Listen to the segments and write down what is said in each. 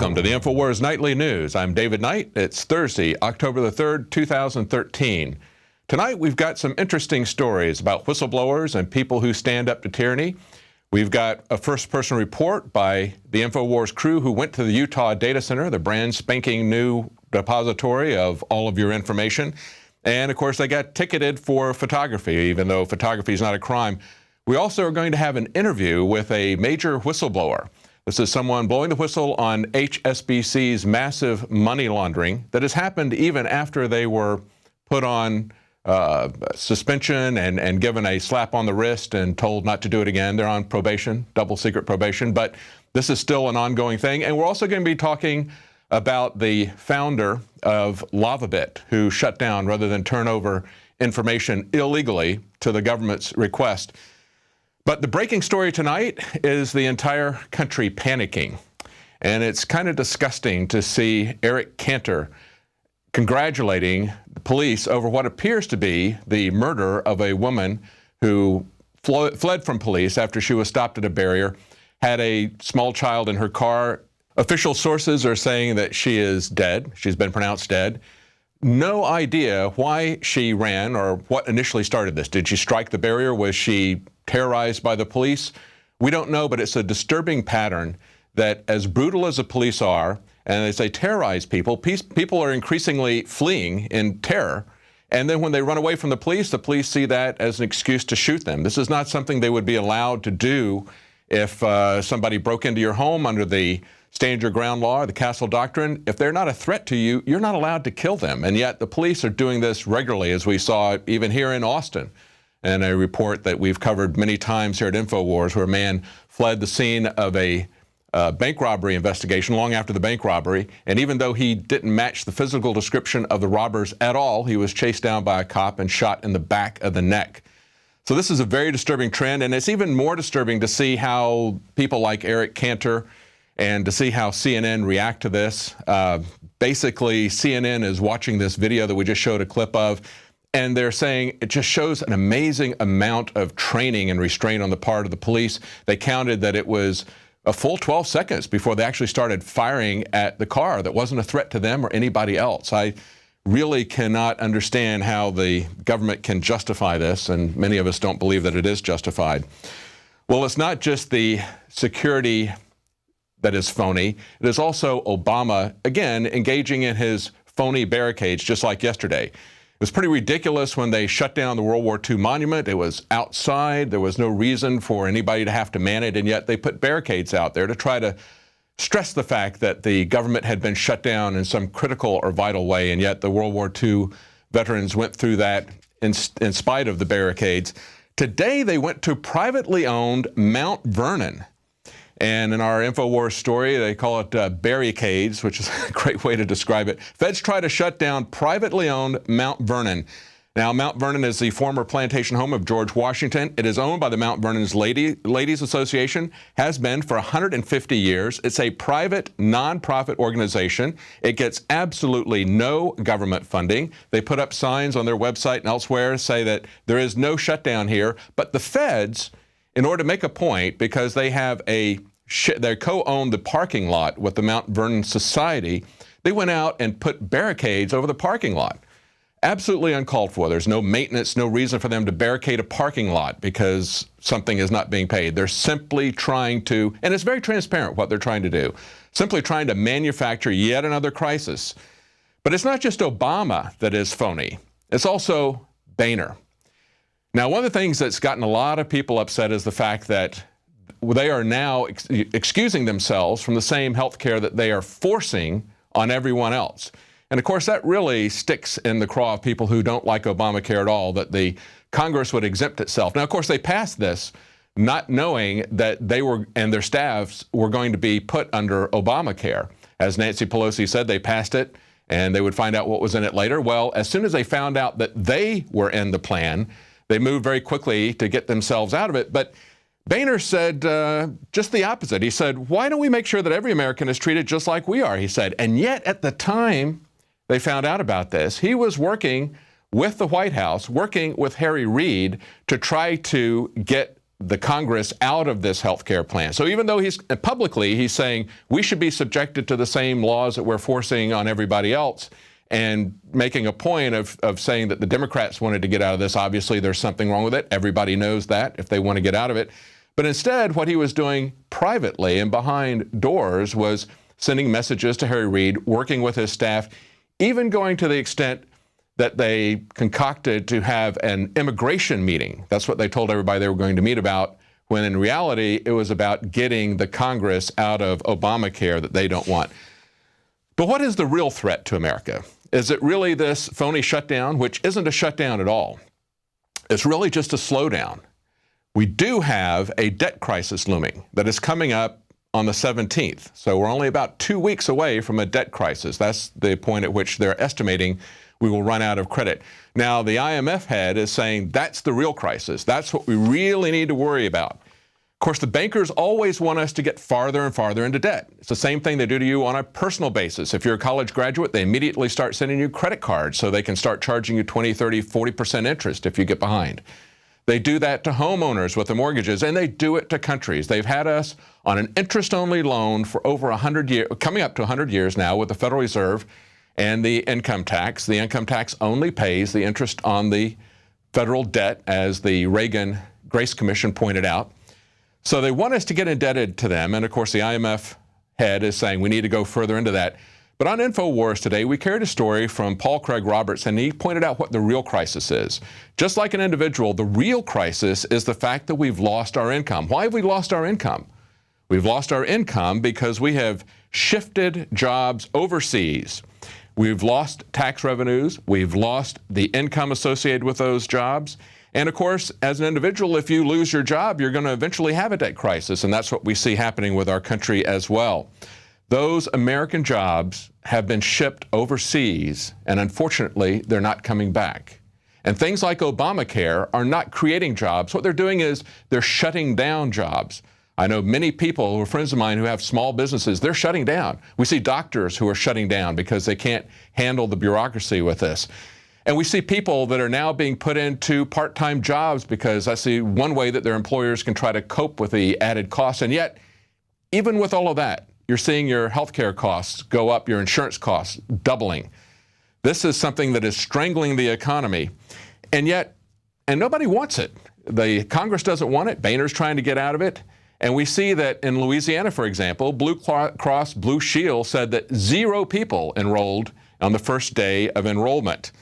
Welcome to the INFOWARS Nightly News. I'm David Knight. It's Thursday, October the 3rd, 2013. Tonight we've got some interesting stories about whistleblowers and people who stand up to tyranny. We've got a first-person report by the INFOWARS crew who went to the Utah data center, the brand spanking new depository of all of your information. And of course they got ticketed for photography, even though photography is not a crime. We also are going to have an interview with a major whistleblower. This is someone blowing the whistle on HSBC's massive money laundering that has happened even after they were put on suspension and given a slap on the wrist and told not to do it again. They're on probation, double secret probation, but this is still an ongoing thing. And we're also going to be talking about the founder of LavaBit, who shut down rather than turn over information illegally to the government's request. But the breaking story tonight is the entire country panicking. And it's kind of disgusting to see Eric Cantor congratulating the police over what appears to be the murder of a woman who fled from police after she was stopped at a barrier, had a small child in her car. Official sources are saying that she is dead. She's been pronounced dead. No idea why she ran or what initially started this. Did she strike the barrier? Was she terrorized by the police? We don't know, but it's a disturbing pattern that as brutal as the police are, and as they terrorize people, people are increasingly fleeing in terror. And then when they run away from the police see that as an excuse to shoot them. This is not something they would be allowed to do if somebody broke into your home under the Stand Your Ground law or the Castle Doctrine. If they're not a threat to you, you're not allowed to kill them. And yet the police are doing this regularly, as we saw even here in Austin. And a report that we've covered many times here at INFOWARS, where a man fled the scene of a bank robbery investigation long after the bank robbery. And even though he didn't match the physical description of the robbers at all, he was chased down by a cop and shot in the back of the neck. So this is a very disturbing trend. And it's even more disturbing to see how people like Eric Cantor and to see how CNN react to this. Basically, CNN is watching this video that we just showed a clip of, and they're saying it just shows an amazing amount of training and restraint on the part of the police. They counted that it was a full 12 seconds before they actually started firing at the car that wasn't a threat to them or anybody else. I really cannot understand how the government can justify this, and many of us don't believe that it is justified. Well, it's not just the security that is phony. It is also Obama, again, engaging in his phony barricades just like yesterday. It was pretty ridiculous when they shut down the World War II monument. It was outside. There was no reason for anybody to have to man it, and yet they put barricades out there to try to stress the fact that the government had been shut down in some critical or vital way, and yet the World War II veterans went through that in spite of the barricades. Today they went to privately owned Mount Vernon. And in our INFOWARS story, they call it barricades, which is a great way to describe it. Feds try to shut down privately owned Mount Vernon. Now, Mount Vernon is the former plantation home of George Washington. It is owned by the Mount Vernon's Ladies Association, has been for 150 years. It's a private, nonprofit organization. It gets absolutely no government funding. They put up signs on their website and elsewhere say that there is no shutdown here. But the feds, in order to make a point, because they have they co-own the parking lot with the Mount Vernon Society, they went out and put barricades over the parking lot. Absolutely uncalled for. There's no maintenance, no reason for them to barricade a parking lot because something is not being paid. They're simply trying to, and it's very transparent what they're trying to do, simply trying to manufacture yet another crisis. But it's not just Obama that is phony. It's also Boehner. Now, one of the things that's gotten a lot of people upset is the fact that they are now excusing themselves from the same health care that they are forcing on everyone else. And of course, that really sticks in the craw of people who don't like Obamacare at all, that the Congress would exempt itself. Now, of course, they passed this not knowing that they were and their staffs were going to be put under Obamacare. As Nancy Pelosi said, they passed it and they would find out what was in it later. Well, as soon as they found out that they were in the plan, they moved very quickly to get themselves out of it. But Boehner said just the opposite. He said, why don't we make sure that every American is treated just like we are, he said. And yet at the time they found out about this, he was working with the White House, working with Harry Reid to try to get the Congress out of this health care plan. So even though he's saying we should be subjected to the same laws that we're forcing on everybody else, and making a point of saying that the Democrats wanted to get out of this. Obviously, there's something wrong with it. Everybody knows that if they want to get out of it. But instead, what he was doing privately and behind doors was sending messages to Harry Reid, working with his staff, even going to the extent that they concocted to have an immigration meeting. That's what they told everybody they were going to meet about, when in reality, it was about getting the Congress out of Obamacare that they don't want. But what is the real threat to America? Is it really this phony shutdown, which isn't a shutdown at all? It's really just a slowdown. We do have a debt crisis looming that is coming up on the 17th. So we're only about 2 weeks away from a debt crisis. That's the point at which they're estimating we will run out of credit. Now, the IMF head is saying that's the real crisis. That's what we really need to worry about. Of course, the bankers always want us to get farther and farther into debt. It's the same thing they do to you on a personal basis. If you're a college graduate, they immediately start sending you credit cards so they can start charging you 20, 30, 40% interest if you get behind. They do that to homeowners with their mortgages, and they do it to countries. They've had us on an interest-only loan for over 100 years, coming up to 100 years now, with the Federal Reserve and the income tax. The income tax only pays the interest on the federal debt, as the Reagan Grace Commission pointed out. So they want us to get indebted to them, and of course the IMF head is saying we need to go further into that. But on INFOWARS today, we carried a story from Paul Craig Roberts, and he pointed out what the real crisis is. Just like an individual, the real crisis is the fact that we've lost our income. Why have we lost our income? We've lost our income because we have shifted jobs overseas. We've lost tax revenues. We've lost the income associated with those jobs. And of course, as an individual, if you lose your job, you're going to eventually have a debt crisis. And that's what we see happening with our country as well. Those American jobs have been shipped overseas, and unfortunately, they're not coming back. And things like Obamacare are not creating jobs. What they're doing is they're shutting down jobs. I know many people who are friends of mine who have small businesses, they're shutting down. We see doctors who are shutting down because they can't handle the bureaucracy with this. And we see people that are now being put into part-time jobs because I see one way that their employers can try to cope with the added costs. And yet, even with all of that, you're seeing your healthcare costs go up, your insurance costs doubling. This is something that is strangling the economy. And yet, and nobody wants it. The Congress doesn't want it. Boehner's trying to get out of it. And we see that in Louisiana, for example, Blue Cross Blue Shield said that 0 people enrolled on the first day of enrollment.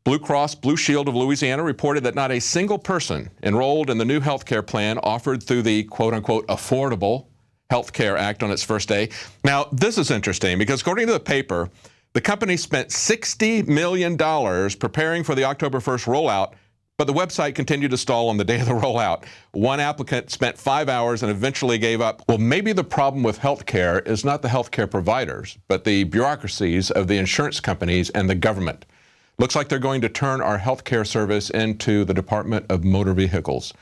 Blue Cross Blue Shield of Louisiana reported that not a single person enrolled in the new health care plan offered through the quote-unquote Affordable Health Care Act on its first day. Now, this is interesting because according to the paper, the company spent $60 million preparing for the October 1st rollout, but the website continued to stall on the day of the rollout. One applicant spent 5 hours and eventually gave up. Well, maybe the problem with health care is not the health care providers, but the bureaucracies of the insurance companies and the government. Looks like they're going to turn our health care service into the Department of Motor Vehicles.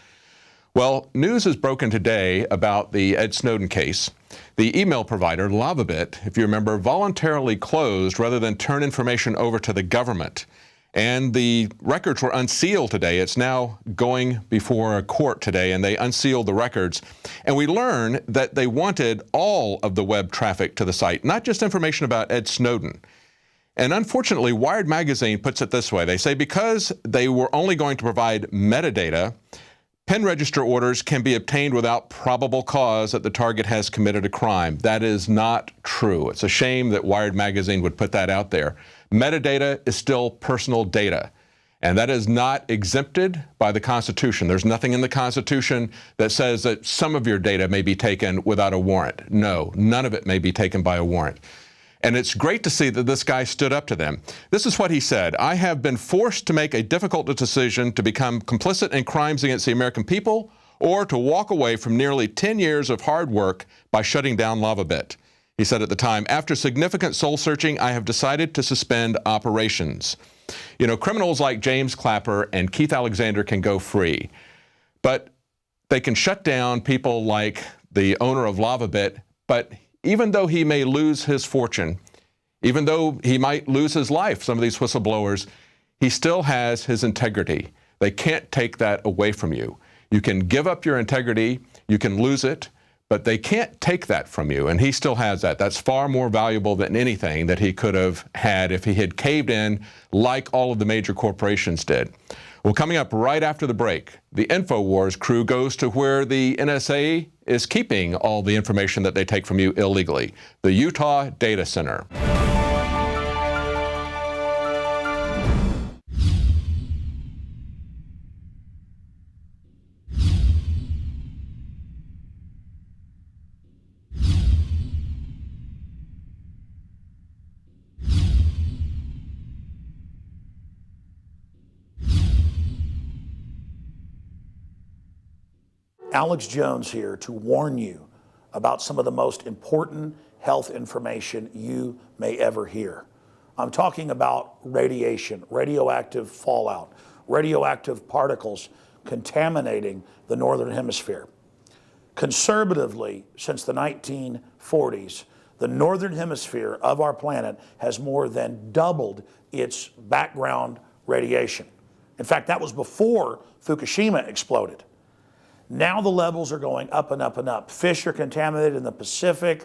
Well, news is broken today about the Ed Snowden case. The email provider, Lavabit, if you remember, voluntarily closed rather than turn information over to the government. And the records were unsealed today. It's now going before a court today, and they unsealed the records. And we learn that they wanted all of the web traffic to the site, not just information about Ed Snowden. And unfortunately, Wired magazine puts it this way. They say because they were only going to provide metadata, pen register orders can be obtained without probable cause that the target has committed a crime. That is not true. It's a shame that Wired magazine would put that out there. Metadata is still personal data, and that is not exempted by the Constitution. There's nothing in the Constitution that says that some of your data may be taken without a warrant. No, none of it may be taken by a warrant. And it's great to see that this guy stood up to them. This is what he said. I have been forced to make a difficult decision to become complicit in crimes against the American people or to walk away from nearly 10 years of hard work by shutting down Lavabit. He said at the time, after significant soul searching, I have decided to suspend operations. You know, criminals like James Clapper and Keith Alexander can go free, but they can shut down people like the owner of Lavabit, but even though he may lose his fortune, even though he might lose his life, some of these whistleblowers, he still has his integrity. They can't take that away from you. You can give up your integrity, you can lose it, but they can't take that from you, and he still has that. That's far more valuable than anything that he could have had if he had caved in like all of the major corporations did. Well, coming up right after the break, the INFOWARS crew goes to where the NSA is keeping all the information that they take from you illegally, the Utah Data Center. Alex Jones here to warn you about some of the most important health information you may ever hear. I'm talking about radiation, radioactive fallout, radioactive particles contaminating the Northern Hemisphere. Conservatively, since the 1940s, the Northern Hemisphere of our planet has more than doubled its background radiation. In fact, that was before Fukushima exploded. Now the levels are going up and up and up. Fish are contaminated in the Pacific,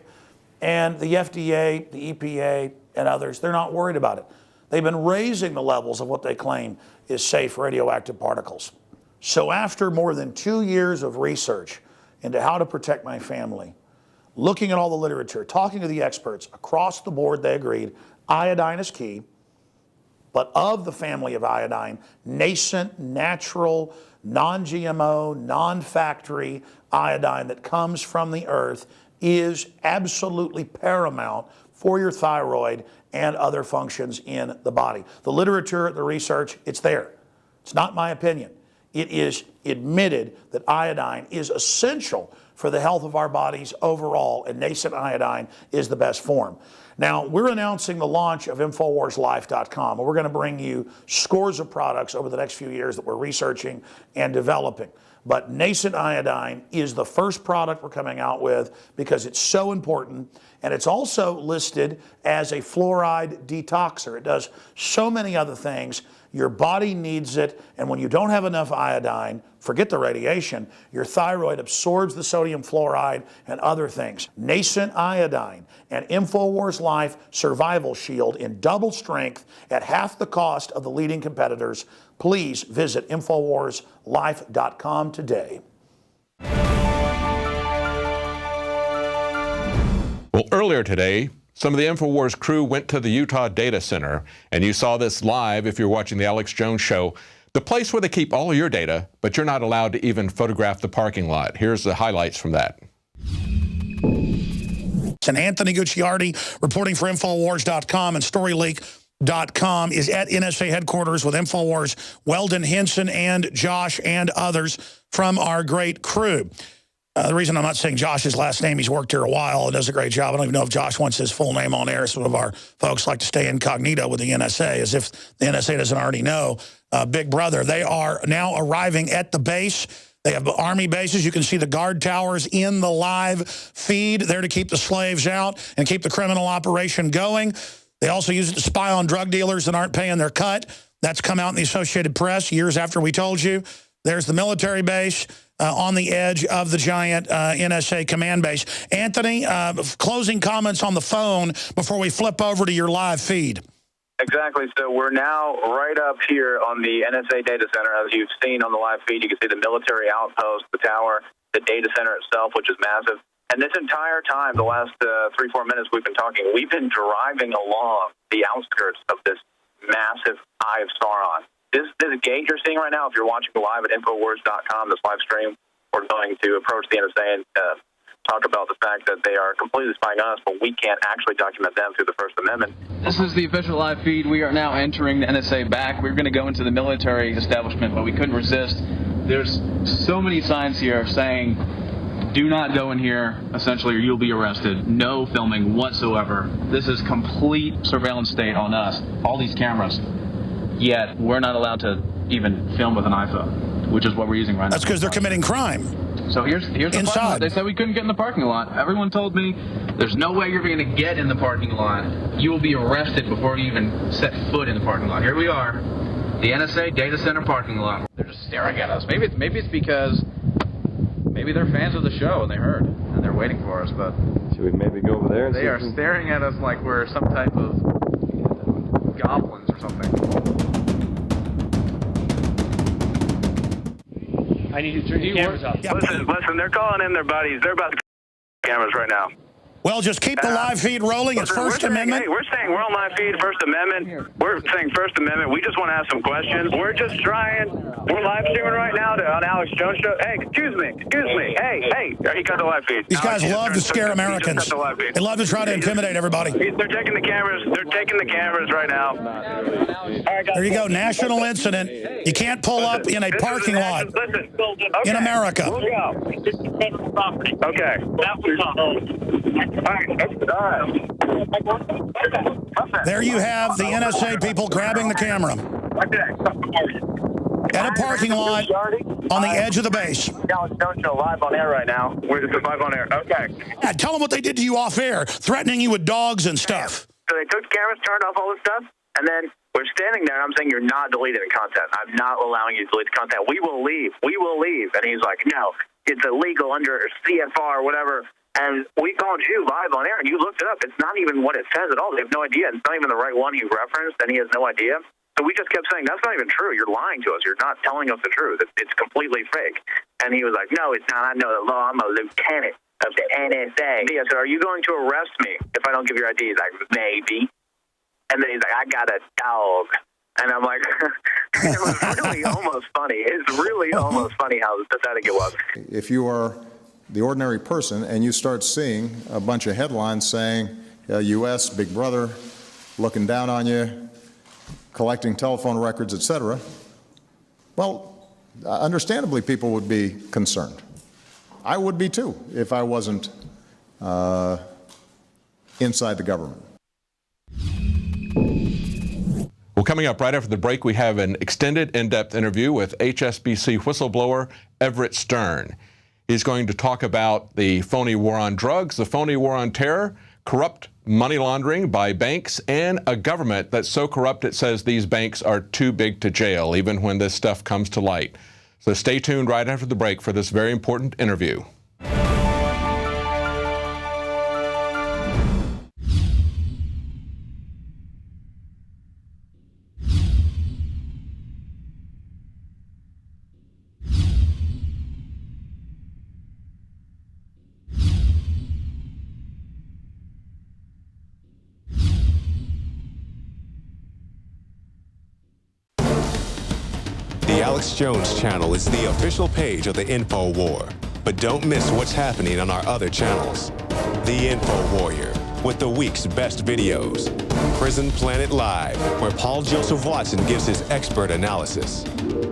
and the FDA, the EPA, and others, they're not worried about it. They've been raising the levels of what they claim is safe radioactive particles. So after more than 2 years of research into how to protect my family, looking at all the literature, talking to the experts, across the board they agreed iodine is key, but of the family of iodine, nascent, natural, non-GMO, non-factory iodine that comes from the earth is absolutely paramount for your thyroid and other functions in the body. The literature, the research, it's there. It's not my opinion. It is admitted that iodine is essential for the health of our bodies overall, and nascent iodine is the best form. Now, we're announcing the launch of InfoWarsLife.com, and we're going to bring you scores of products over the next few years that we're researching and developing. But nascent iodine is the first product we're coming out with because it's so important, and it's also listed as a fluoride detoxer. It does so many other things. Your body needs it, and when you don't have enough iodine, forget the radiation, your thyroid absorbs the sodium fluoride and other things. Nascent iodine and InfoWars Life Survival Shield in double strength at half the cost of the leading competitors. Please visit InfoWarsLife.com today. Well, earlier today, some of the InfoWars crew went to the Utah Data Center, and you saw this live if you're watching the Alex Jones Show, the place where they keep all of your data, but you're not allowed to even photograph the parking lot. Here's the highlights from that. And Anthony Gucciardi, reporting for InfoWars.com and StoryLeak.com, is at NSA headquarters with InfoWars, Weldon Henson and Josh and others from our great crew. The reason I'm not saying Josh's last name, he's worked here a while and does a great job. I don't even know if Josh wants his full name on air. Some of our folks like to stay incognito with the NSA, as if the NSA doesn't already know. Big Brother. They are now arriving at the base. They have Army bases. You can see the guard towers in the live feed there to keep the slaves out and keep the criminal operation going. They also use it to spy on drug dealers that aren't paying their cut. That's come out in the Associated Press years after we told you. There's the military base on the edge of the giant NSA command base. Anthony, closing comments on the phone before we flip over to your live feed. Exactly. So we're now right up here on the NSA data center. As you've seen on the live feed, you can see the military outpost, the tower, the data center itself, which is massive. And this entire time, the last 3-4 minutes we've been talking, we've been driving along the outskirts of this massive Eye of Sauron. This gate you're seeing right now, if you're watching live at InfoWars.com, this live stream, we're going to approach the NSA and talk about the fact that they are completely spying on us, but we can't actually document them through the First Amendment. This is the official live feed. We are now entering the NSA back. We were going to go into the military establishment, but we couldn't resist. There's so many signs here saying, do not go in here, essentially, or you'll be arrested. No filming whatsoever. This is complete surveillance state on us, all these cameras. Yet, we're not allowed to even film with an iPhone, which is what we're using right now. That's because they're committing crime. So here's the parking lot. They said we couldn't get in the parking lot. Everyone told me there's no way you're going to get in the parking lot. You will be arrested before you even set foot in the parking lot. Here we are. The NSA data center parking lot. They're just staring at us. Maybe it's because maybe they're fans of the show and they heard and they're waiting for us. But should we maybe go over there? And they are staring at us like we're some type of goblins or something. I need to turn your cameras up. Yeah. Listen, they're calling in their buddies. They're about to cameras right now. Well, just keep the live feed rolling. It's First Amendment. Hey, we're saying we're on live feed, First Amendment. We're saying First Amendment. We just want to ask some questions. We're just trying. We're live streaming right now on Alex Jones Show. Hey, excuse me. Hey. He cut the live feed. These guys love to scare Americans. They love to try to intimidate everybody. They're taking the cameras. They're taking the cameras right now. There you go. National incident. You can't pull up in a parking lot in America. Okay. All right. There you have the NSA people grabbing the camera at a parking lot on the edge of the base. Alex Jones Show live on air right now. We're just live on air. Okay. Yeah, tell them what they did to you off air, threatening you with dogs and stuff. So they took the cameras, turned off all the stuff, and then we're standing there, and I'm saying, you're not deleting the content. I'm not allowing you to delete the content. We will leave. And he's like, no, it's illegal under CFR or whatever. And we called you live on air, and you looked it up. It's not even what it says at all. They have no idea. It's not even the right one he referenced, and he has no idea. So we just kept saying, that's not even true. You're lying to us. You're not telling us the truth. It's completely fake. And he was like, no, it's not. I know the law. I'm a lieutenant of the NSA. I said, are you going to arrest me if I don't give your ID? He's like, maybe. And then he's like, I got a dog. And I'm like, it was really almost funny. It's really almost funny how pathetic it was. If you are the ordinary person and you start seeing a bunch of headlines saying, U.S., Big Brother, looking down on you, collecting telephone records, etc., well, understandably, people would be concerned. I would be too if I wasn't inside the government. Well, coming up right after the break, we have an extended, in-depth interview with HSBC whistleblower Everett Stern. He's going to talk about the phony war on drugs, the phony war on terror, corrupt money laundering by banks, and a government that's so corrupt it says these banks are too big to jail, even when this stuff comes to light. So stay tuned right after the break for this very important interview. The Alex Jones channel is the official page of the InfoWar. But don't miss what's happening on our other channels. The Info Warrior, with the week's best videos. Prison Planet Live, where Paul Joseph Watson gives his expert analysis.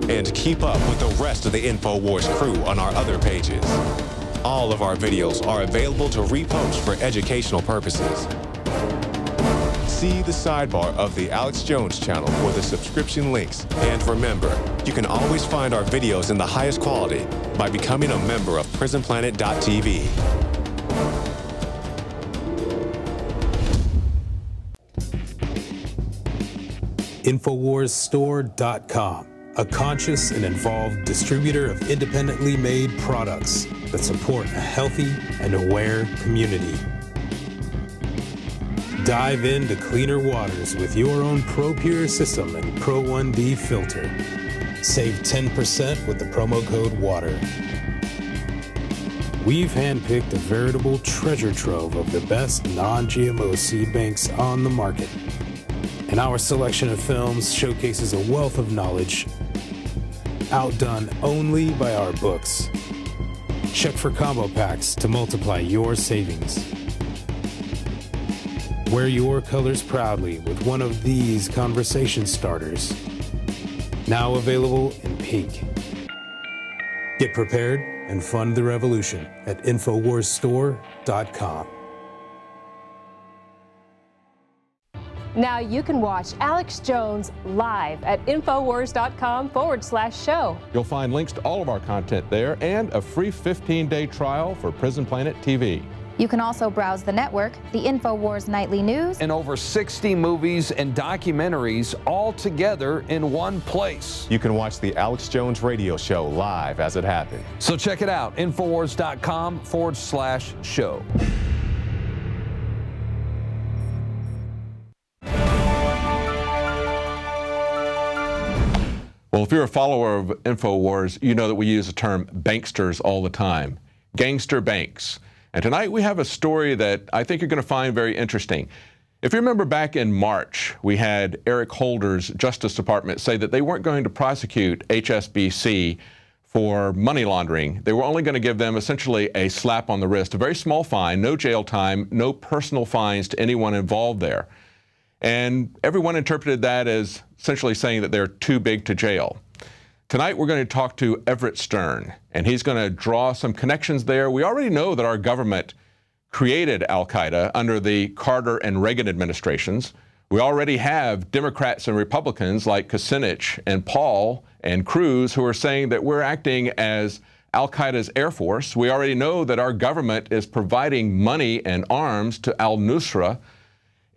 And keep up with the rest of the InfoWars crew on our other pages. All of our videos are available to repost for educational purposes. See the sidebar of the Alex Jones channel for the subscription links. And remember, you can always find our videos in the highest quality by becoming a member of PrisonPlanet.tv. InfoWarsStore.com, a conscious and involved distributor of independently made products that support a healthy and aware community. Dive into cleaner waters with your own ProPure system and Pro 1D filter. Save 10% with the promo code WATER. We've handpicked a veritable treasure trove of the best non-GMO seed banks on the market. And our selection of films showcases a wealth of knowledge, outdone only by our books. Check for combo packs to multiply your savings. Wear your colors proudly with one of these conversation starters. Now available in pink. Get prepared and fund the revolution at InfoWarsStore.com. Now you can watch Alex Jones live at InfoWars.com/show. You'll find links to all of our content there and a free 15-day trial for Prison Planet TV. You can also browse the network, the INFOWARS Nightly News, and over 60 movies and documentaries all together in one place. You can watch the Alex Jones radio show live as it happens. So check it out, Infowars.com/show. Well, if you're a follower of InfoWars, you know that we use the term banksters all the time. Gangster banks. And tonight we have a story that I think you're going to find very interesting. If you remember back in March, we had Eric Holder's Justice Department say that they weren't going to prosecute HSBC for money laundering. They were only going to give them essentially a slap on the wrist, a very small fine, no jail time, no personal fines to anyone involved there. And everyone interpreted that as essentially saying that they're too big to jail. Tonight we're going to talk to Everett Stern, and he's going to draw some connections there. We already know that our government created al-Qaeda under the Carter and Reagan administrations. We already have Democrats and Republicans like Kucinich and Paul and Cruz who are saying that we're acting as al-Qaeda's air force. We already know that our government is providing money and arms to al-Nusra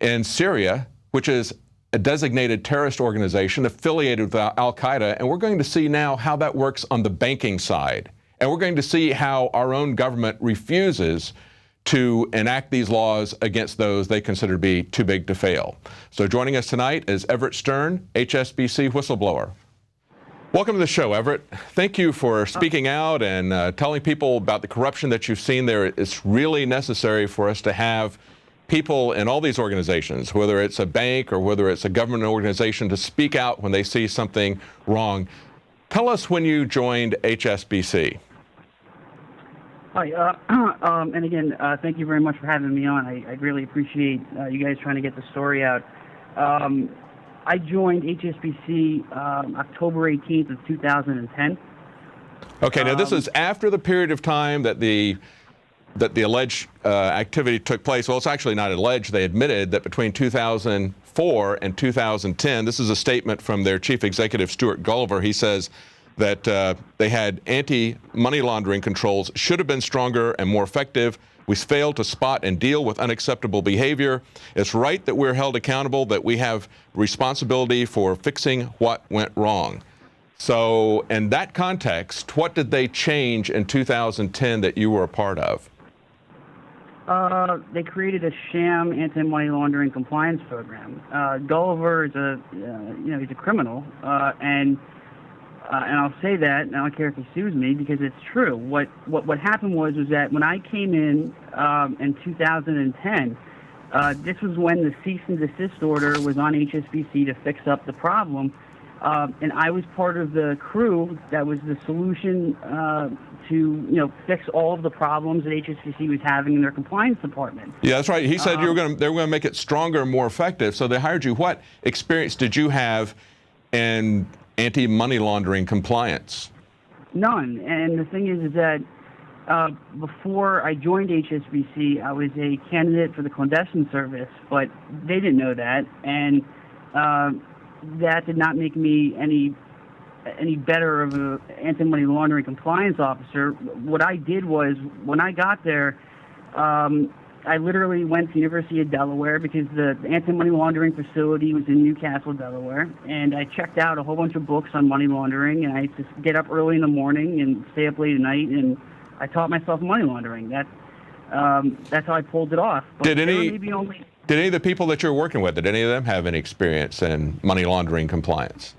in Syria, which is a designated terrorist organization affiliated with al-Qaeda, and we're going to see now how that works on the banking side. And we're going to see how our own government refuses to enact these laws against those they consider to be too big to fail. So joining us tonight is Everett Stern, HSBC whistleblower. Welcome to the show, Everett. Thank you for speaking out and telling people about the corruption that you've seen there. It's really necessary for us to have people in all these organizations, whether it's a bank or whether it's a government organization, to speak out when they see something wrong. Tell us when you joined HSBC. Hi, and again, thank you very much for having me on. I really appreciate you guys trying to get the story out. I joined HSBC October 18th of 2010. Okay, now this is after the period of time that the alleged activity took place. Well, it's actually not alleged. They admitted that between 2004 and 2010, this is a statement from their chief executive, Stuart Gulliver. He says that they had anti-money laundering controls, should have been stronger and more effective. We failed to spot and deal with unacceptable behavior. It's right that we're held accountable, that we have responsibility for fixing what went wrong. So in that context, what did they change in 2010 that you were a part of? They created a sham anti-money laundering compliance program. Gulliver is he's a criminal, and I'll say that, and I don't care if he sues me because it's true. What happened was that when I came in 2010, this was when the cease and desist order was on HSBC to fix up the problem, and I was part of the crew that was the solution to fix all of the problems that HSBC was having in their compliance department. Yeah, that's right. He said they were going to make it stronger and more effective. So they hired you. What experience did you have in anti-money laundering compliance? None. And the thing is that before I joined HSBC, I was a candidate for the clandestine service, but they didn't know that, and that did not make me any better of an anti-money laundering compliance officer. What I did was, when I got there, I literally went to the University of Delaware because the anti-money laundering facility was in Newcastle, Delaware, and I checked out a whole bunch of books on money laundering, and I just get up early in the morning and stay up late at night, and I taught myself money laundering. That's how I pulled it off. But did any of the people that you're working with, did any of them have any experience in money laundering compliance?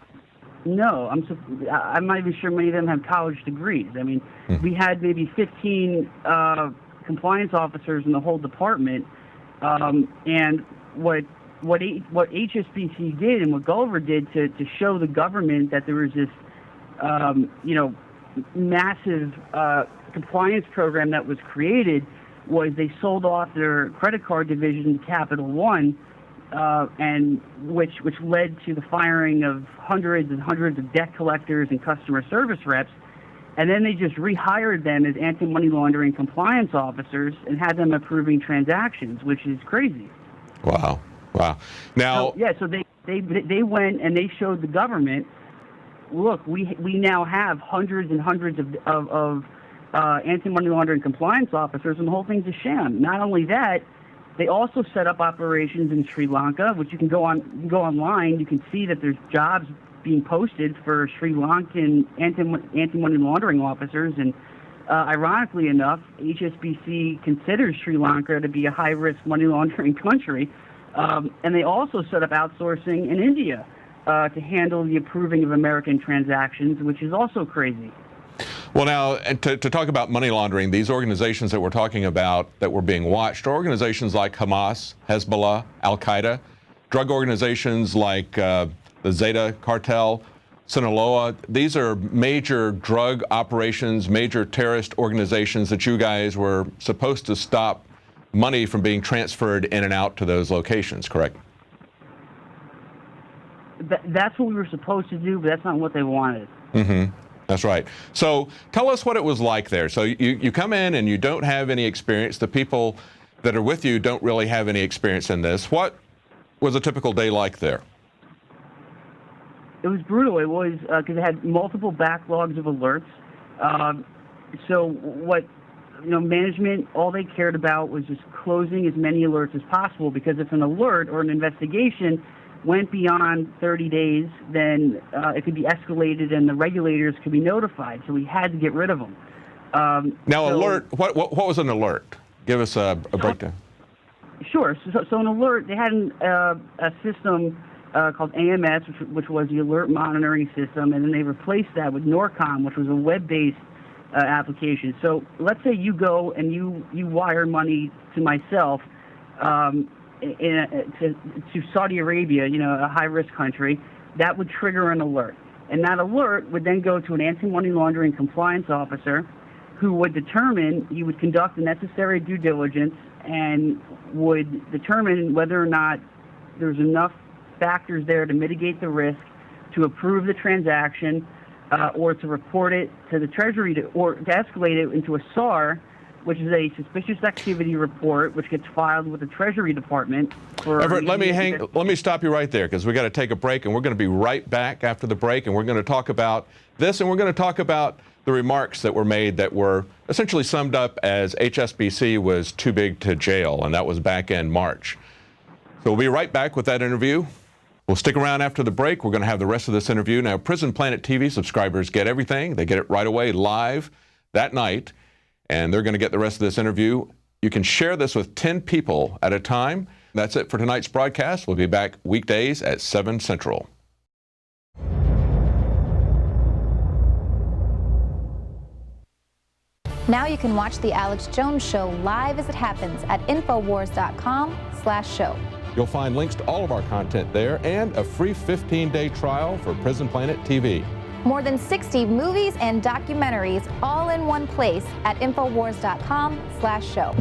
No, I'm not even sure many of them have college degrees. I mean, we had maybe 15 compliance officers in the whole department, and what HSBC did and what Gulliver did to show the government that there was this massive compliance program that was created was they sold off their credit card division to Capital One, and which led to the firing of hundreds and hundreds of debt collectors and customer service reps. And then they just rehired them as anti-money laundering compliance officers and had them approving transactions, which is crazy. Wow. Now, so they went and they showed the government, look, we now have hundreds and hundreds of anti-money laundering compliance officers, and the whole thing's a sham. Not only that, they also set up operations in Sri Lanka, which you can go online. You can see that there's jobs being posted for Sri Lankan anti-money laundering officers. And ironically enough, HSBC considers Sri Lanka to be a high-risk money laundering country. And they also set up outsourcing in India to handle the approving of American transactions, which is also crazy. Well, now, and to talk about money laundering, these organizations that we're talking about that were being watched are organizations like Hamas, Hezbollah, Al-Qaeda, drug organizations like the Zeta cartel, Sinaloa. These are major drug operations, major terrorist organizations that you guys were supposed to stop money from being transferred in and out to those locations, correct? That's what we were supposed to do, but that's not what they wanted. Mm-hmm. That's right. So tell us what it was like there. So you come in and you don't have any experience. The people that are with you don't really have any experience in this. What was a typical day like there? It was brutal. It was because it had multiple backlogs of alerts. So what, management, all they cared about was just closing as many alerts as possible, because if an alert or an investigation went beyond 30 days, then it could be escalated and the regulators could be notified. So we had to get rid of them. Alert, what was an alert? Give us a breakdown. Sure. So an alert, they had a system called AMS, which was the alert monitoring system, and then they replaced that with NORCOM, which was a web-based application. So let's say you go and you wire money to myself, to Saudi Arabia, a high-risk country. That would trigger an alert. And that alert would then go to an anti-money laundering compliance officer who would conduct the necessary due diligence and would determine whether or not there's enough factors there to mitigate the risk, to approve the transaction, or to report it to the Treasury, or to escalate it into a SAR, which is a suspicious activity report, which gets filed with the Treasury Department. Everett, let me stop you right there, because we got to take a break, and we're going to be right back after the break, and we're going to talk about this, and we're going to talk about the remarks that were made that were essentially summed up as HSBC was too big to jail, and that was back in March. So we'll be right back with that interview. We'll stick around after the break. We're going to have the rest of this interview. Now, Prison Planet TV subscribers get everything. They get it right away, live, that night. And they're going to get the rest of this interview. You can share this with 10 people at a time. That's it for tonight's broadcast. We'll be back weekdays at 7 Central. Now you can watch The Alex Jones Show live as it happens at Infowars.com/show. You'll find links to all of our content there and a free 15-day trial for Prison Planet TV. More than 60 movies and documentaries all in one place at Infowars.com/show.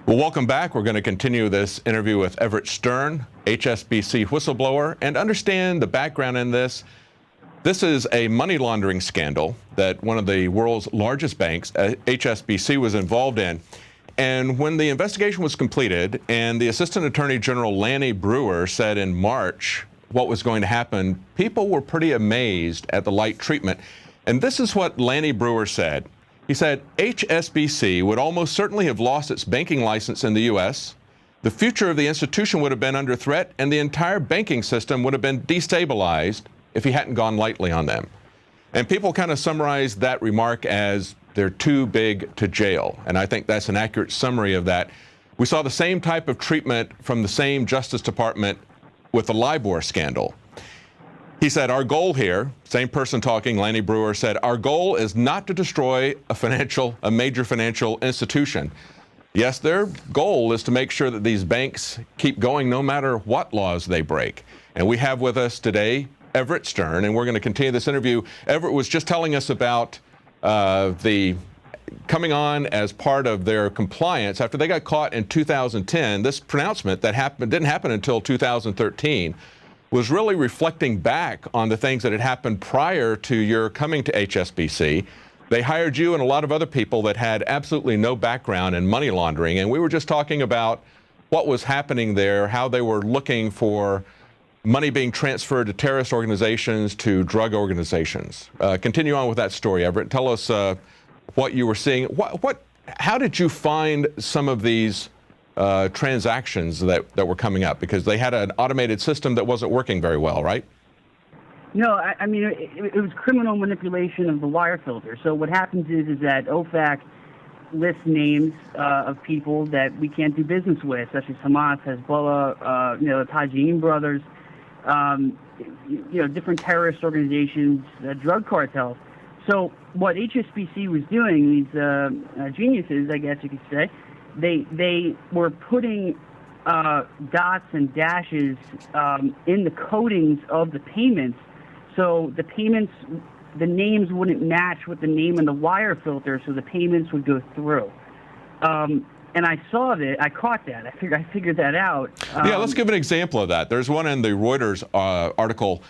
Well, welcome back. We're going to continue this interview with Everett Stern, HSBC whistleblower, and understand the background in this. This is a money laundering scandal that one of the world's largest banks, HSBC, was involved in. And when the investigation was completed and the Assistant Attorney General Lanny Breuer said in March what was going to happen, people were pretty amazed at the light treatment. And this is what Lanny Breuer said. He said, HSBC would almost certainly have lost its banking license in the U.S. The future of the institution would have been under threat, and the entire banking system would have been destabilized if he hadn't gone lightly on them. And people kind of summarized that remark as they're too big to jail. And I think that's an accurate summary of that. We saw the same type of treatment from the same Justice Department with the LIBOR scandal. He said, our goal here, same person talking, Lanny Breuer said, our goal is not to destroy a major financial institution. Yes, their goal is to make sure that these banks keep going no matter what laws they break. And we have with us today Everett Stern, and we're going to continue this interview. Everett was just telling us about the coming on as part of their compliance after they got caught in 2010. This pronouncement that didn't happen until 2013 was really reflecting back on the things that had happened prior to your coming to HSBC. They hired you and a lot of other people that had absolutely no background in money laundering, and we were just talking about what was happening there, how they were looking for money being transferred to terrorist organizations, to drug organizations. Continue on with that story, Everett. Tell us what you were seeing. How did you find some of these transactions that were coming up? Because they had an automated system that wasn't working very well, right? No, I mean, it was criminal manipulation of the wire filter. So what happens is that OFAC lists names of people that we can't do business with, such as Hamas, Hezbollah, the Tajin brothers, different terrorist organizations, drug cartels. So what HSBC was doing, these geniuses, I guess you could say, they were putting dots and dashes in the codings of the payments, so the payments, the names wouldn't match with the name in the wire filter, so the payments would go through. And I saw that, I caught that, I figured that out. Yeah, let's give an example of that. There's one in the Reuters article.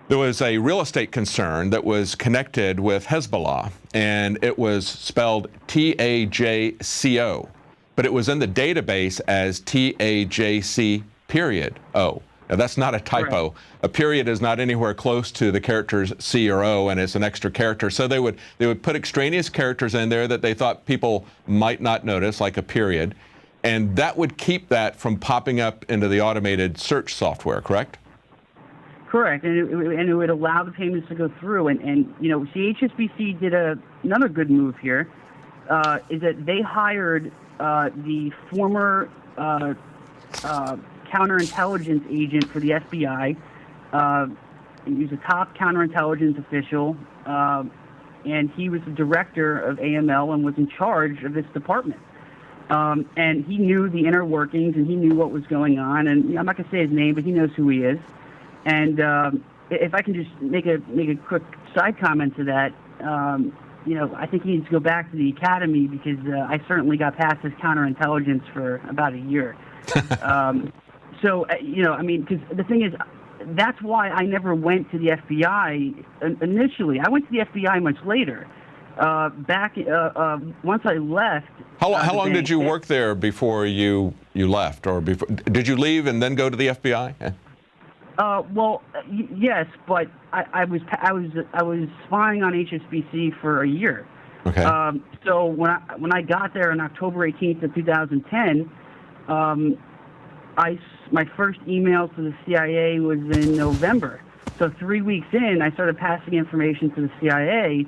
There was a real estate concern that was connected with Hezbollah, and it was spelled T-A-J-C-O, but it was in the database as T-A-J-C period O. Now, that's not a typo. Correct. A period is not anywhere close to the characters C or O, and it's an extra character. So they would put extraneous characters in there that they thought people might not notice, like a period, and that would keep that from popping up into the automated search software, correct? Correct, and it would allow the payments to go through. And see, HSBC did another good move here, is that they hired the former counterintelligence agent for the FBI. He was a top counterintelligence official, and he was the director of AML and was in charge of this department. And he knew the inner workings, and he knew what was going on. And I'm not going to say his name, but he knows who he is. And if I can just make a quick side comment to that, I think he needs to go back to the academy, because I certainly got past his counterintelligence for about a year. Because the thing is, that's why I never went to the FBI initially. I went to the FBI much later. Once I left. How long did you work there before you left, or before? Did you leave and then go to the FBI? Yes, but I was spying on HSBC for a year. Okay. So when I got there on October 18th of 2010, my first email to the CIA was in November. So 3 weeks in, I started passing information to the CIA,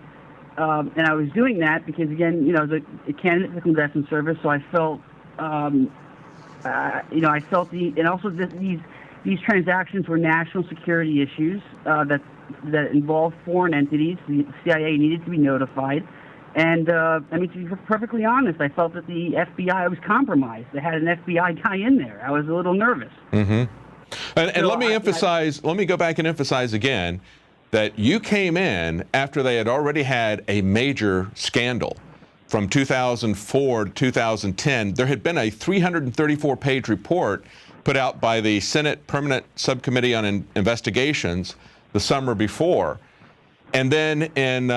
and I was doing that because, again, the candidate for the clandestine service. So I felt, and also these transactions were national security issues that involved foreign entities. The CIA needed to be notified. And, to be perfectly honest, I felt that the FBI was compromised. They had an FBI guy in there. I was a little nervous. Mm-hmm. And let me go back and emphasize again that you came in after they had already had a major scandal. From 2004 to 2010, there had been a 334-page report put out by the Senate Permanent Subcommittee on Investigations the summer before. And then in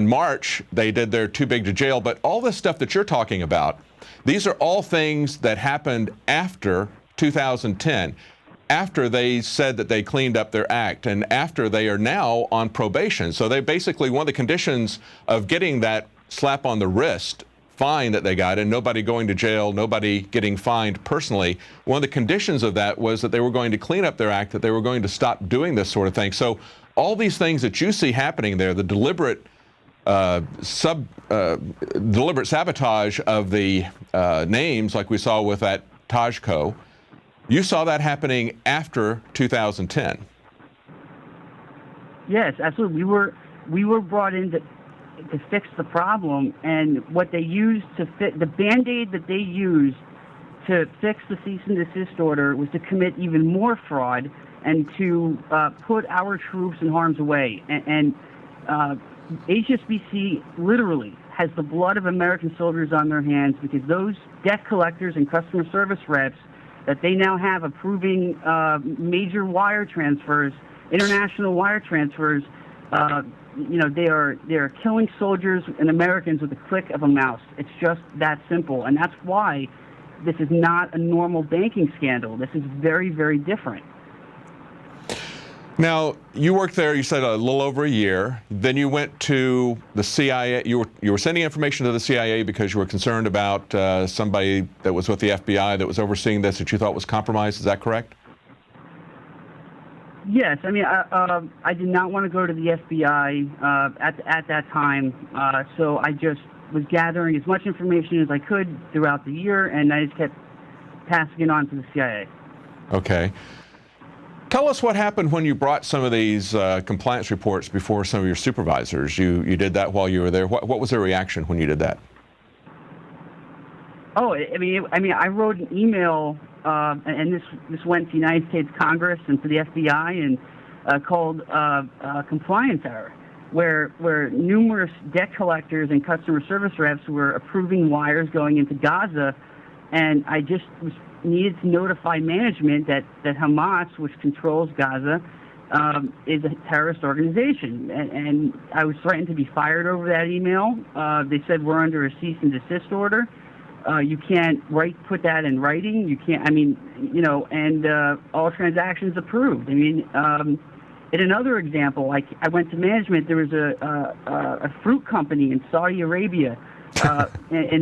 March, they did their too big to jail. But all this stuff that you're talking about, these are all things that happened after 2010, after they said that they cleaned up their act, and after they are now on probation. So they basically, one of the conditions of getting that slap on the wrist fine that they got, and nobody going to jail, nobody getting fined personally, one of the conditions of that was that they were going to clean up their act, that they were going to stop doing this sort of thing. So all these things that you see happening there, the deliberate deliberate sabotage of the names, like we saw with that Tajco, you saw that happening after 2010. Yes, absolutely. We were brought in to fix the problem, and what they used to fit the Band-Aid that they used to fix the cease and desist order was to commit even more fraud and to put our troops in harm's way. And HSBC literally has the blood of American soldiers on their hands, because those debt collectors and customer service reps that they now have approving major wire transfers, international wire transfers, they are killing soldiers and Americans with the click of a mouse. It's just that simple, and that's why this is not a normal banking scandal. This is very, very different. Now, you worked there, you said, a little over a year. Then you went to the CIA. You were sending information to the CIA because you were concerned about somebody that was with the FBI that was overseeing this that you thought was compromised. Is that correct? Yes. I mean, I did not want to go to the FBI at that time, so I just was gathering as much information as I could throughout the year, and I just kept passing it on to the CIA. Okay. Tell us what happened when you brought some of these compliance reports before some of your supervisors. You did that while you were there. What was their reaction when you did that? Oh, I mean, I wrote an email, and this went to the United States Congress and to the FBI, and called compliance error, where numerous debt collectors and customer service reps were approving wires going into Gaza, and I just needed to notify management that Hamas, which controls Gaza, is a terrorist organization. And I was threatened to be fired over that email. They said we're under a cease and desist order. You can't put that in writing. You can't, and all transactions approved. I mean, in another example, I went to management. There was a fruit company in Saudi Arabia, in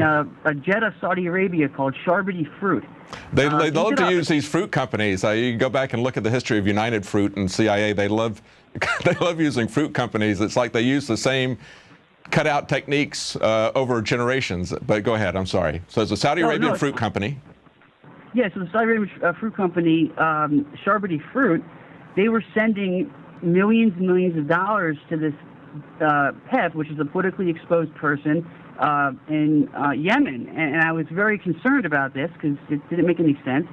Jeddah, Saudi Arabia, called Sharbati Fruit. They love to use these fruit companies. You can go back and look at the history of United Fruit and CIA. They love using fruit companies. It's like they use the same cutout techniques over generations. But go ahead. I'm sorry. So it's a Saudi Arabian fruit company. Yeah, so the Saudi Arabian fruit company, Sharbati Fruit, they were sending millions and millions of dollars to this PEP, which is a politically exposed person in Yemen, and I was very concerned about this because it didn't make any sense.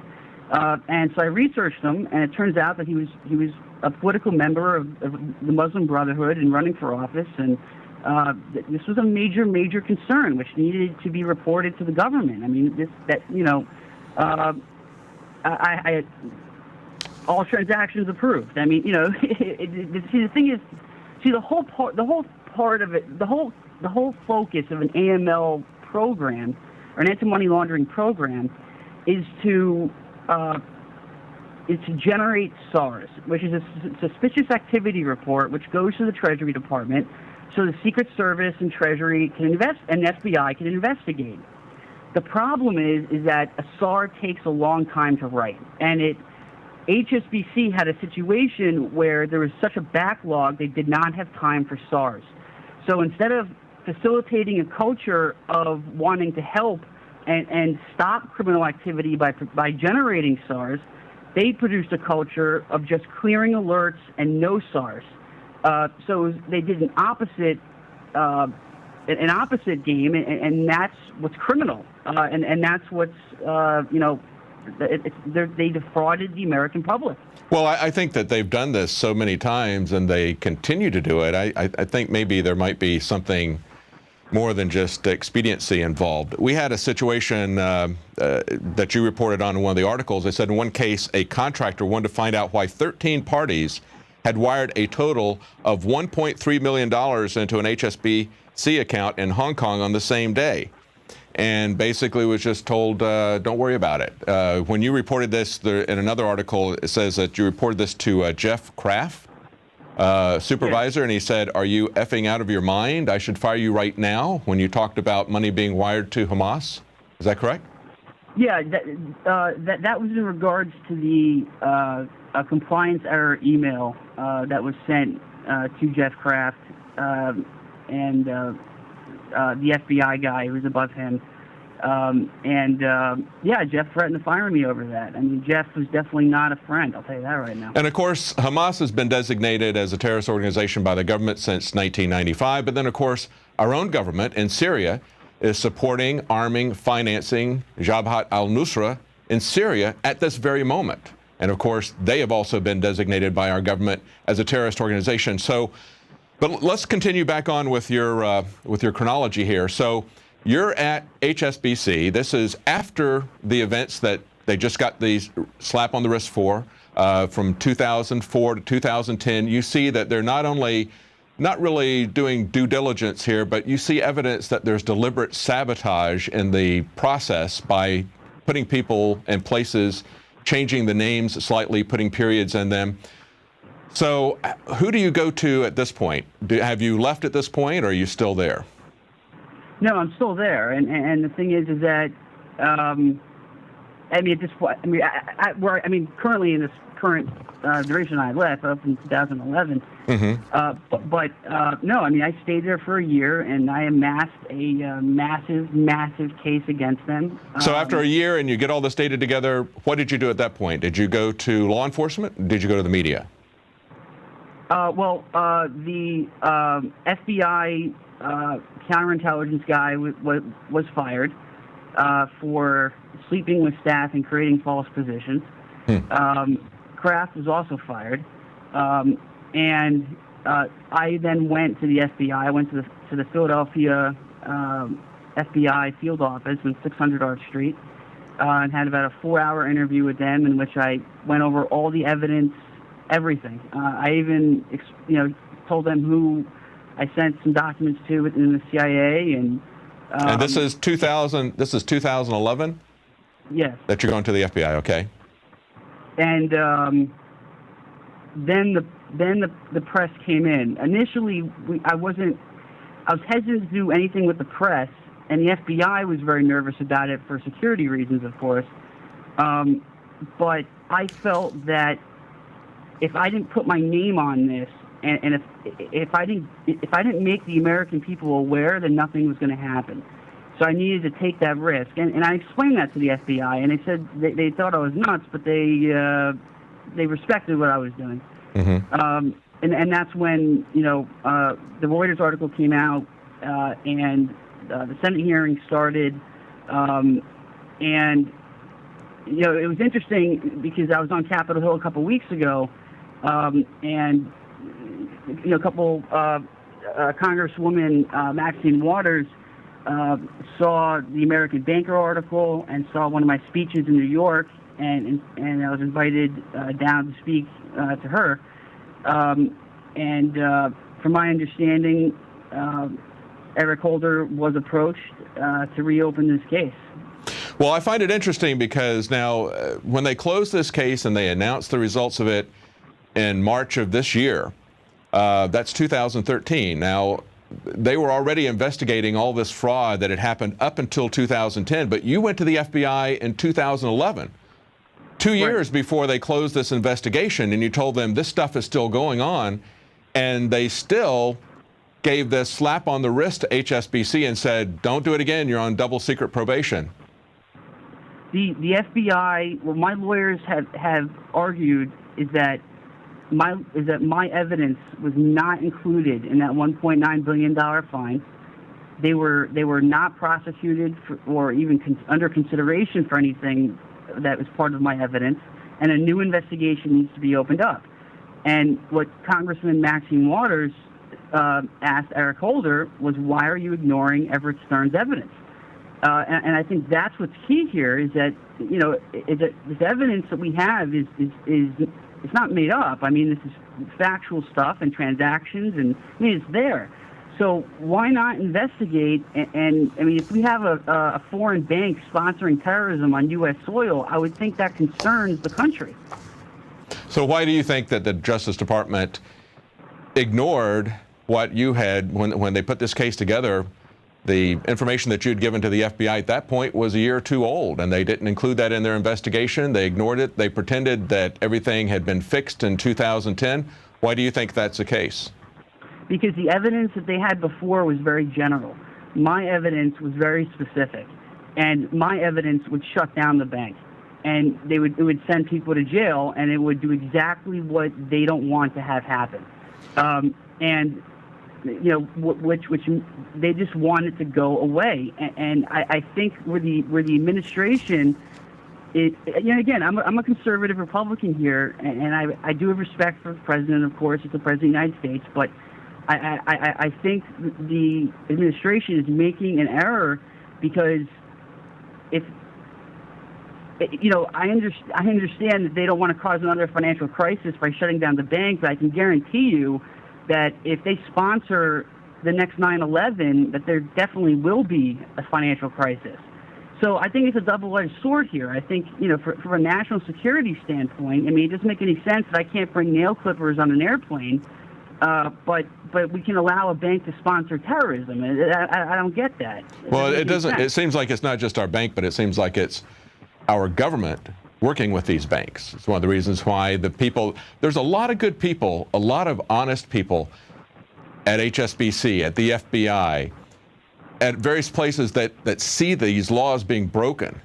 And so I researched him, and it turns out that he was a political member of the Muslim Brotherhood and running for office, and this was a major concern which needed to be reported to the government. I mean, all transactions approved. I mean, the thing is, the whole part of it, the whole focus of an AML program or an anti-money laundering program is to generate SARS, which is a suspicious activity report, which goes to the Treasury Department, so the Secret Service and Treasury can and FBI can investigate. The problem is that a SAR takes a long time to write, and HSBC had a situation where there was such a backlog they did not have time for SARS. So instead of facilitating a culture of wanting to help and stop criminal activity by generating SARS, they produced a culture of just clearing alerts and no SARS. So they did an opposite game, and that's what's criminal, and that's what's they defrauded the American public. Well, I think that they've done this so many times, and they continue to do it. I think maybe there might be something more than just expediency involved. We had a situation that you reported on in one of the articles. They said in one case, a contractor wanted to find out why 13 parties had wired a total of $1.3 million into an HSBC account in Hong Kong on the same day. And basically was just told, don't worry about it. When you reported this, in another article, it says that you reported this to Jeff Kraft, supervisor, and he said, are you effing out of your mind? I should fire you right now, when you talked about money being wired to Hamas. Is that correct? Yeah, that was in regards to the compliance error email that was sent to Jeff Kraft and the FBI guy who was above him. Yeah, Jeff threatened to fire me over that. I mean, Jeff was definitely not a friend, I'll tell you that right now. And of course, Hamas has been designated as a terrorist organization by the government since 1995. But then, of course, our own government in Syria is supporting, arming, financing Jabhat al-Nusra in Syria at this very moment. And of course, they have also been designated by our government as a terrorist organization. So, but let's continue back on with your chronology here. So you're at HSBC. This is after the events that they just got the slap on the wrist for, from 2004 to 2010. You see that they're not really doing due diligence here, but you see evidence that there's deliberate sabotage in the process by putting people in places, changing the names slightly, putting periods in them. So who do you go to at this point? Have you left at this point, or are you still there? No, I'm still there, and the thing is that I mean, at this point, I mean, currently in this current duration I left up in 2011. No, I mean, I stayed there for a year, and I amassed a massive case against them. So after a year, and you get all this data together, what did you do at that point? Did you go to law enforcement? Did you go to the media? The FBI counterintelligence guy was fired for sleeping with staff and creating false positions. Kraft was also fired, and I then went to the FBI. I went to the Philadelphia FBI field office on 600 Arch Street and had about a 4-hour interview with them, in which I went over all the evidence. Everything. I even, told them who I sent some documents to within the CIA, and this is 2000. This is 2011. Yes. That you're going to the FBI, okay? And then the press came in. Initially, I was hesitant to do anything with the press, and the FBI was very nervous about it for security reasons, of course. But I felt that if I didn't put my name on this, and if I didn't make the American people aware, then nothing was going to happen. So I needed to take that risk, and I explained that to the FBI, and they said they thought I was nuts, but they respected what I was doing. And that's when the Reuters article came out, and the Senate hearing started, and it was interesting because I was on Capitol Hill a couple weeks ago. And a couple Congresswoman Maxine Waters saw the American Banker article and saw one of my speeches in New York, and I was invited down to speak to her. And from my understanding, Eric Holder was approached to reopen this case. Well, I find it interesting because now when they closed this case and they announced the results of it in March of this year, that's 2013. Now, they were already investigating all this fraud that had happened up until 2010, but you went to the FBI in 2011, 2 years before they closed this investigation, and you told them this stuff is still going on, and they still gave this slap on the wrist to HSBC and said, don't do it again, you're on double secret probation. The FBI, what my lawyers have argued is that my evidence was not included in that $1.9 billion fine. They were not prosecuted or even under consideration for anything that was part of my evidence, and a new investigation needs to be opened up. And what Congressman Maxine Waters asked Eric Holder was, why are you ignoring Everett Stern's evidence? And I think that's what's key here is that, this evidence that we have is it's not made up. I mean, this is factual stuff and transactions, and I mean, it's there. So why not investigate? And I mean, if we have a foreign bank sponsoring terrorism on U.S. soil, I would think that concerns the country. So why do you think that the Justice Department ignored what you had when they put this case together? The information that you had given to the FBI at that point was a year or two old, and they didn't include that in their investigation. They ignored it. They pretended that everything had been fixed in 2010. Why do you think that's the case? Because the evidence that they had before was very general. My evidence was very specific, and my evidence would shut down the bank, and it would send people to jail, and it would do exactly what they don't want to have happen. Which they just want it to go away. And I think where the administration, again, I'm a conservative Republican here, and I do have respect for the president, of course, it's the president of the United States, but I think the administration is making an error because I understand that they don't want to cause another financial crisis by shutting down the bank, but I can guarantee you that if they sponsor the next 9/11, that there definitely will be a financial crisis. So I think it's a double-edged sword here. I think, from a national security standpoint, I mean, it doesn't make any sense that I can't bring nail clippers on an airplane, but we can allow a bank to sponsor terrorism. I don't get that. Well, it doesn't. It seems like it's not just our bank, but it seems like it's our government working with these banks. It's one of the reasons why there's a lot of good people, a lot of honest people at HSBC, at the FBI, at various places that see these laws being broken.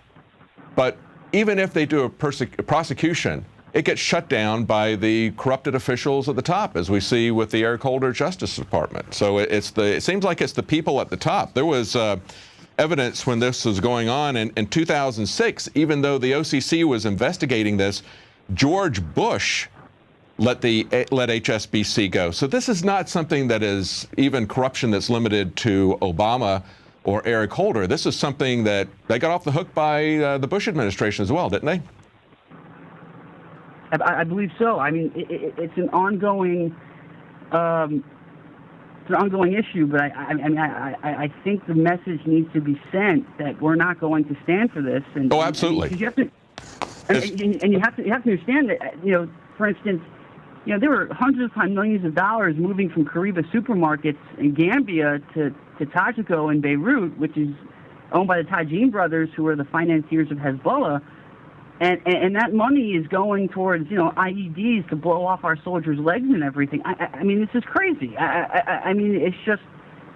But even if they do a prosecution, it gets shut down by the corrupted officials at the top, as we see with the Eric Holder Justice Department. So it seems like it's the people at the top. There was evidence when this was going on in 2006, even though the OCC was investigating this, George Bush let HSBC go. So this is not something that is even corruption that's limited to Obama or Eric Holder. This is something that they got off the hook by the Bush administration as well, didn't they? I believe so. I mean, it's an ongoing issue, but I think the message needs to be sent that we're not going to stand for this. Oh, absolutely. And you have to understand that, for instance, there were hundreds of times millions of dollars moving from Kariba supermarkets in Gambia to Tajiko in Beirut, which is owned by the Tajin brothers, who are the financiers of Hezbollah. And that money is going towards, IEDs to blow off our soldiers' legs and everything. I mean, this is crazy. I mean, it's just,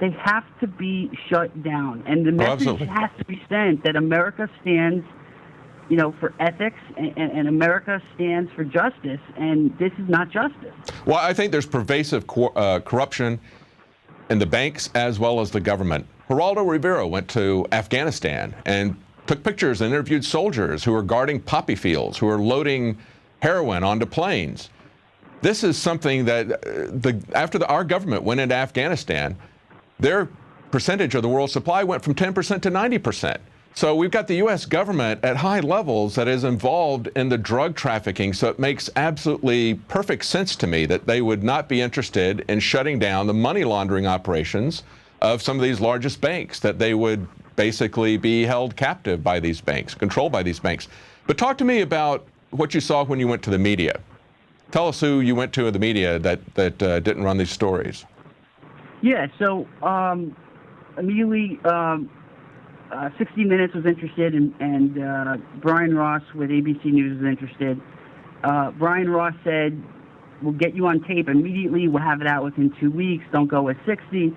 they have to be shut down. And the message has to be sent that America stands, for ethics, and America stands for justice, and this is not justice. Well, I think there's pervasive corruption in the banks as well as the government. Geraldo Rivera went to Afghanistan and took pictures and interviewed soldiers who are guarding poppy fields, who are loading heroin onto planes. This is something that after our government went into Afghanistan, their percentage of the world supply went from 10% to 90%. So we've got the U.S. government at high levels that is involved in the drug trafficking. So it makes absolutely perfect sense to me that they would not be interested in shutting down the money laundering operations of some of these largest banks, that they would basically be held captive by these banks, controlled by these banks. But talk to me about what you saw when you went to the media. Tell us who you went to in the media that didn't run these stories. Yeah, so immediately 60 Minutes was interested, and Brian Ross with ABC News was interested. Brian Ross said, we'll get you on tape immediately. We'll have it out within 2 weeks. Don't go with 60.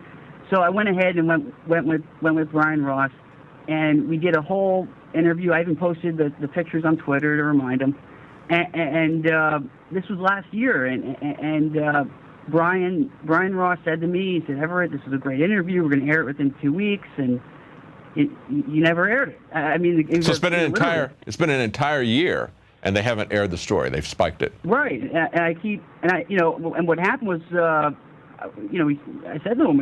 So I went ahead and went with Brian Ross, and we did a whole interview. I even posted the pictures on Twitter to remind him. And this was last year, and Brian Ross said to me, he said, Everett, this is a great interview. We're going to air it within 2 weeks, and you never aired it. I mean, so it's been an entire year, and they haven't aired the story. They've spiked it. Right, and what happened was, I said to him,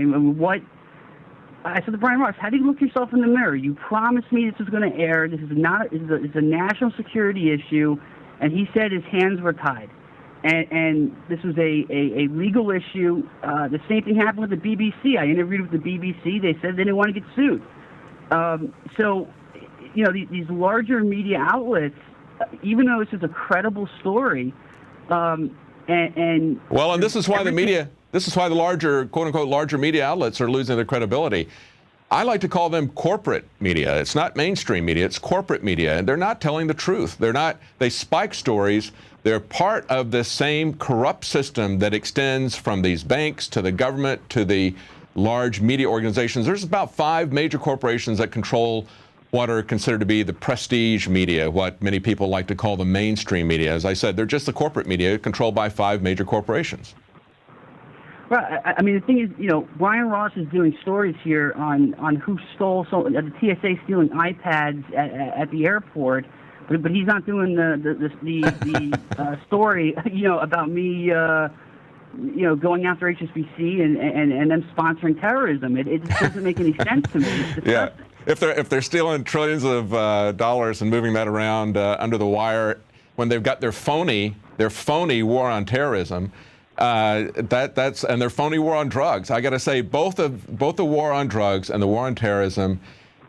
I said to Brian Ross, how do you look yourself in the mirror? You promised me this was going to air. This is it's a national security issue, and he said his hands were tied. And this was a legal issue. The same thing happened with the BBC. I interviewed with the BBC. They said they didn't want to get sued. So, these larger media outlets, even though this is a credible story, and this is why the larger, quote unquote, larger media outlets are losing their credibility. I like to call them corporate media. It's not mainstream media, it's corporate media, and they're not telling the truth. They spike stories. They're part of the same corrupt system that extends from these banks to the government to the large media organizations. There's about 5 major corporations that control what are considered to be the prestige media, what many people like to call the mainstream media. As I said, they're just the corporate media controlled by 5 major corporations. Right. I mean, the thing is, Brian Ross is doing stories here on who stole the TSA stealing iPads at the airport, but he's not doing the story, about me, going after HSBC and them sponsoring terrorism. It just doesn't make any sense to me. It's disgusting. Yeah. If they're stealing trillions of dollars and moving that around under the wire, when they've got their phony war on terrorism. And their phony war on drugs. I got to say, both the war on drugs and the war on terrorism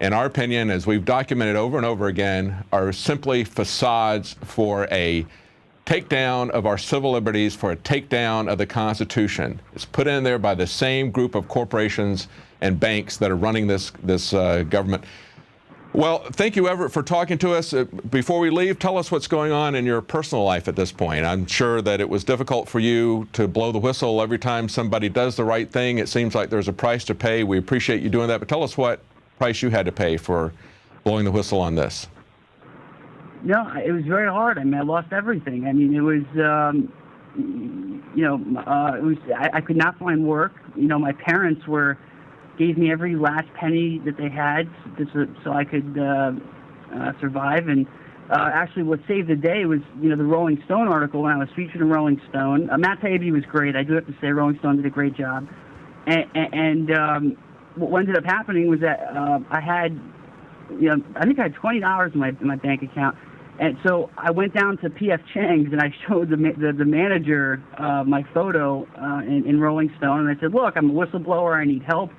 in our opinion, as we've documented over and over again, are simply facades for a takedown of our civil liberties, for a takedown of the Constitution. It's put in there by the same group of corporations and banks that are running this government. Well, thank you, Everett, for talking to us. Before we leave, tell us what's going on in your personal life at this point. I'm sure that it was difficult for you to blow the whistle every time somebody does the right thing. It seems like there's a price to pay. We appreciate you doing that, but tell us what price you had to pay for blowing the whistle on this. No, it was very hard. I mean, I lost everything. I mean, it was, I could not find work. You know, my parents gave me every last penny that they had so I could survive. And actually, what saved the day was, you know, the Rolling Stone article when I was featured in Rolling Stone. Matt Taibbi was great. I do have to say, Rolling Stone did a great job. And what ended up happening was that I had, you know, I think I had $20 in my bank account. And so I went down to P.F. Chang's and I showed the manager my photo in Rolling Stone, and I said, "Look, I'm a whistleblower. I need help."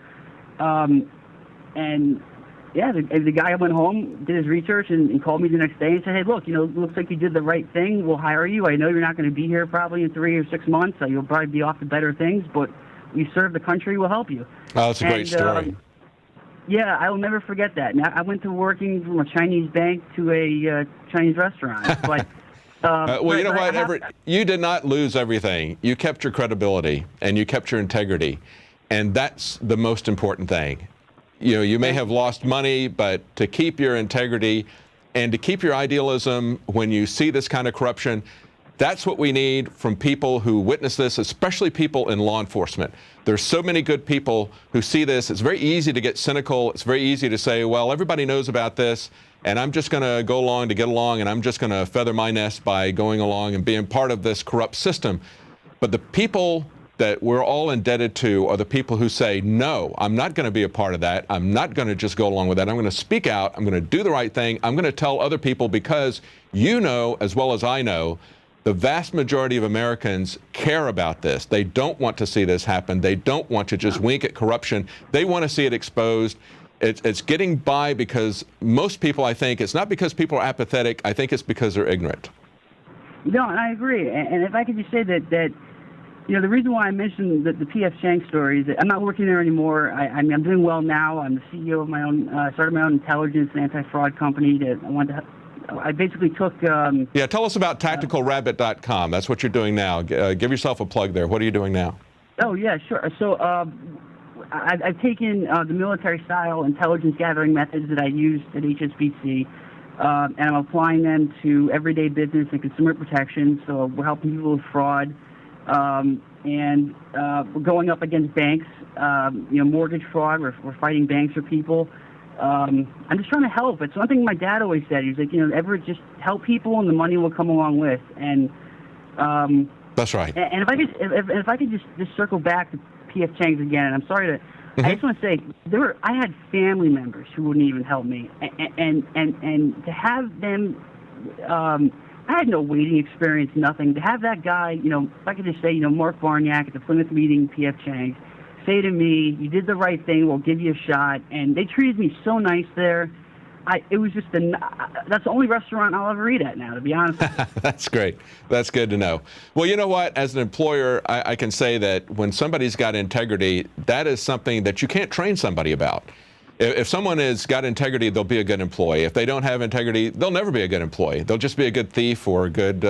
And yeah, the guy went home, did his research, and called me the next day and said, "Hey, look, you know, it looks like you did the right thing. We'll hire you. I know you're not going to be here probably in 3 or 6 months. So you'll probably be off to better things, but you serve the country. We'll help you." Oh, that's a great story. Yeah, I will never forget that. Now, I went to working from a Chinese bank to a Chinese restaurant. But well, you know what, Everett? You did not lose everything. You kept your credibility and you kept your integrity, and that's the most important thing. You know, you may have lost money, but to keep your integrity and to keep your idealism when you see this kind of corruption, that's what we need from people who witness this, especially people in law enforcement. There's so many good people who see this. It's very easy to get cynical. It's very easy to say, well, everybody knows about this, and I'm just going to go along to get along, and I'm just going to feather my nest by going along and being part of this corrupt system. But the people that we're all indebted to are the people who say, no, I'm not going to be a part of that. I'm not going to just go along with that. I'm going to speak out. I'm going to do the right thing. I'm going to tell other people, because you know as well as I know, the vast majority of Americans care about this. They don't want to see this happen. They don't want to just wink at corruption. They want to see it exposed. It's getting by because most people, I think, it's not because people are apathetic. I think it's because they're ignorant. No, and I agree. And if I could just say that you know, the reason why I mentioned the P.F. Chang story is that I'm not working there anymore. I mean, I'm doing well now. I'm the CEO of my own, started my own intelligence and anti-fraud company I basically took... yeah, tell us about tacticalrabbit.com. That's what you're doing now. Give yourself a plug there. What are you doing now? Oh, yeah, sure. So I've taken the military-style intelligence gathering methods that I used at HSBC, and I'm applying them to everyday business and consumer protection. So we're helping people with fraud, and we're going up against banks, you know, mortgage fraud. We're fighting banks for people. I'm just trying to help. It's one thing my dad always said. He was like, you know, Everett, just help people and the money will come along with. And that's right. And if I could just circle back to P.F. Chang's again, and I'm sorry to, I just want to say I had family members who wouldn't even help me, and to have them, I had no waiting experience, nothing. To have that guy, you know, if I could just say, you know, Mark Barniak at the Plymouth meeting, P.F. Chang, say to me, "You did the right thing. We'll give you a shot." And they treated me so nice there. It was just that's the only restaurant I'll ever eat at now, to be honest. That's great. That's good to know. Well, you know what? As an employer, I can say that when somebody's got integrity, that is something that you can't train somebody about. If someone has got integrity, they'll be a good employee. If they don't have integrity, they'll never be a good employee. They'll just be a good thief or a good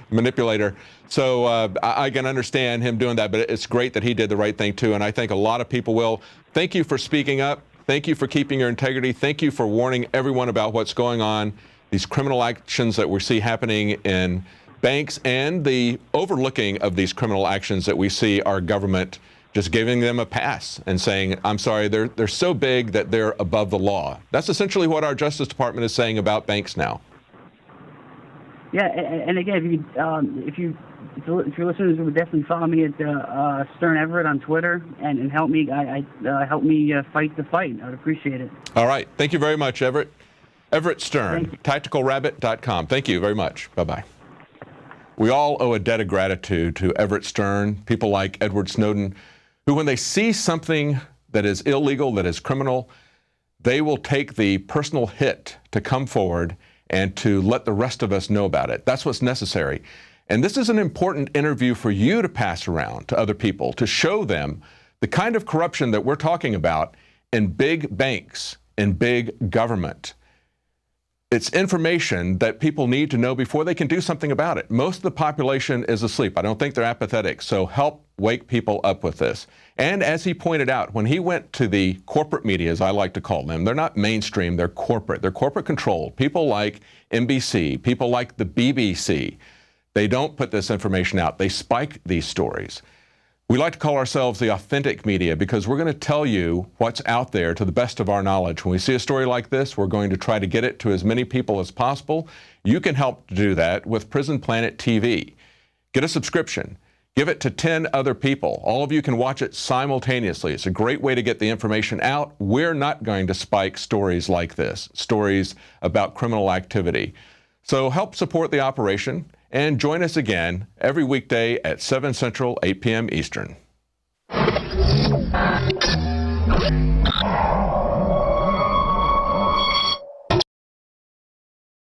manipulator. So I can understand him doing that, but it's great that he did the right thing too, and I think a lot of people will. Thank you for speaking up. Thank you for keeping your integrity. Thank you for warning everyone about what's going on, these criminal actions that we see happening in banks, and the overlooking of these criminal actions that we see our government just giving them a pass and saying, I'm sorry, they're so big that they're above the law. That's essentially what our Justice Department is saying about banks now. Yeah, and again, if your listeners would definitely follow me at Stern Everett on Twitter and help me help me fight the fight. I would appreciate it. All right. Thank you very much, Everett. Everett Stern, tacticalrabbit.com. Thank you very much. Bye-bye. We all owe a debt of gratitude to Everett Stern, people like Edward Snowden, who when they see something that is illegal, that is criminal, they will take the personal hit to come forward and to let the rest of us know about it. That's what's necessary. And this is an important interview for you to pass around to other people, to show them the kind of corruption that we're talking about in big banks, in big government. It's information that people need to know before they can do something about it. Most of the population is asleep. I don't think they're apathetic. So help wake people up with this. And as he pointed out, when he went to the corporate media, as I like to call them, they're not mainstream, they're corporate. They're corporate controlled. People like NBC, people like the BBC. They don't put this information out. They spike these stories. We like to call ourselves the authentic media because we're going to tell you what's out there to the best of our knowledge. When we see a story like this, we're going to try to get it to as many people as possible. You can help to do that with Prison Planet TV. Get a subscription. Give it to 10 other people. All of you can watch it simultaneously. It's a great way to get the information out. We're not going to spike stories like this, stories about criminal activity. So help support the operation. And join us again every weekday at 7 Central, 8 p.m. Eastern.